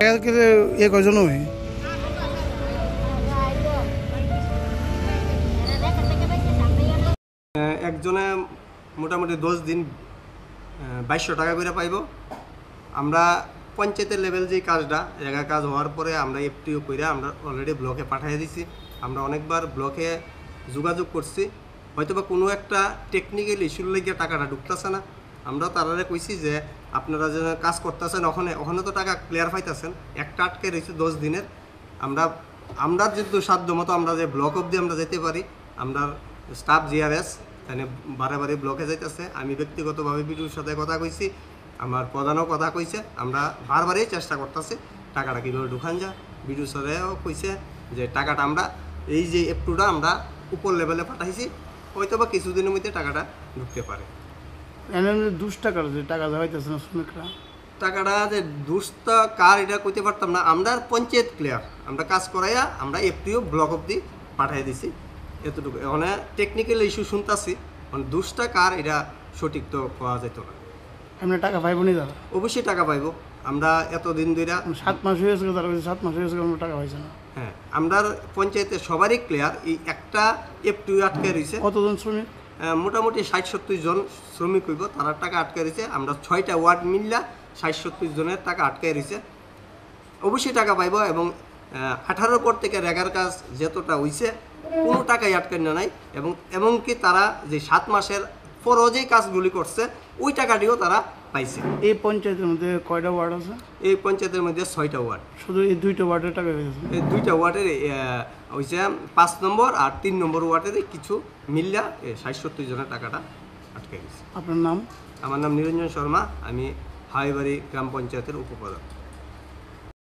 একজনে মোটামুটি 10 দিন 2200 টাকা করে পাইব। আমরা পঞ্চায়েতের লেভেল যে কাজটা জায়গা কাজ হওয়ার পরে আমরা এফটিও করে আমরা অলরেডি ব্লকে পাঠিয়ে দিছি। আমরা অনেকবার ব্লকে যোগাযোগ করছি, হয়তোবা কোনো একটা টেকনিক্যাল ইস্যুর লেগে টাকাটা ঢুকতেছে না। আমরা তারারে কইছি যে আপনারা যে কাজ করতেছেন ওখানে তো টাকা ক্লিয়ার পাইতেছেন, একটা আটকে রয়েছে 10 দিনের। আমরা যেহেতু সাধ্য মতো আমরা যে ব্লক অবধি আমরা যেতে পারি, আমরা স্টাফ জিআরএস তাহলে বারে ব্লকে যাইতেছে। আমি ব্যক্তিগতভাবে বিডিওর সাথে কথা কইছি, আমার প্রধানও কথা কইছে। আমরা বারবারই চেষ্টা করতেছি টাকাটা কীভাবে ঢুকান যায়। বিডিওর সাথেও কইছে যে টাকাটা আমরা এই যে এফটুটা আমরা উপর লেভেলে পাঠাইছি, হয়তো বা কিছুদিনের মধ্যে টাকাটা ঢুকতে পারে। টাকাটা যে দুষ্ট কার এটা কইতে পারতাম না। আমরা পঞ্চায়েত ক্লিয়ার আমরা কাজ করাইয়া আমরা এফটিও ব্লক অবধি পাঠিয়ে দিছি, এতটুকু। ওখানে টেকনিক্যাল ইস্যু শুনতেছি, মানে দুষ্টা কার এটা সঠিক তো পাওয়া যেত না। আমরা টাকা পাইব নি দাদা? অবশ্যই টাকা পাইব। আমরা এতদিন ধরে 7 মাস হয়েছে, তারা 7 মাস হয়েছে আমরা টাকা পাইছে না। হ্যাঁ, আমরা পঞ্চায়েতে সবারই ক্লিয়ার। এই একটা এফটিও আটকে রয়েছে। কতজন শ্রমিক? মোটামুটি 60-70 জন শ্রমিক হইব, তারা টাকা আটকে রয়েছে। আমরা 6টা ওয়ার্ড মিললা 60-70 জনের টাকা আটকে রয়েছে। অবশ্যই টাকা পাইব। এবং 18 পর থেকে রেগার কাজ যতটা হয়েছে কোনো টাকাই আটকানো নাই। এবং এমনকি তারা যে 7 মাসের পরও যে কাজগুলি করছে ওই টাকাটিও তারা পাইছে। এই পঞ্চায়েতের মধ্যে কয়টা ওয়ার্ড আছে? এই পঞ্চায়েতের মধ্যে 6টা ওয়ার্ড। শুধু এই 2টা ওয়ার্ডের টাকা পেয়েছে? এই 2টা ওয়ার্ডের হয়েছে 5 নম্বর আর 3 নম্বর ওয়ার্ডের কিছু মিল্লা 60-70 জনের টাকাটা আটকে গেছে। আপনার নাম? আমার নাম নিরঞ্জন শর্মা, আমি হাইবাড়ি গ্রাম পঞ্চায়েতের উপপ্রধান।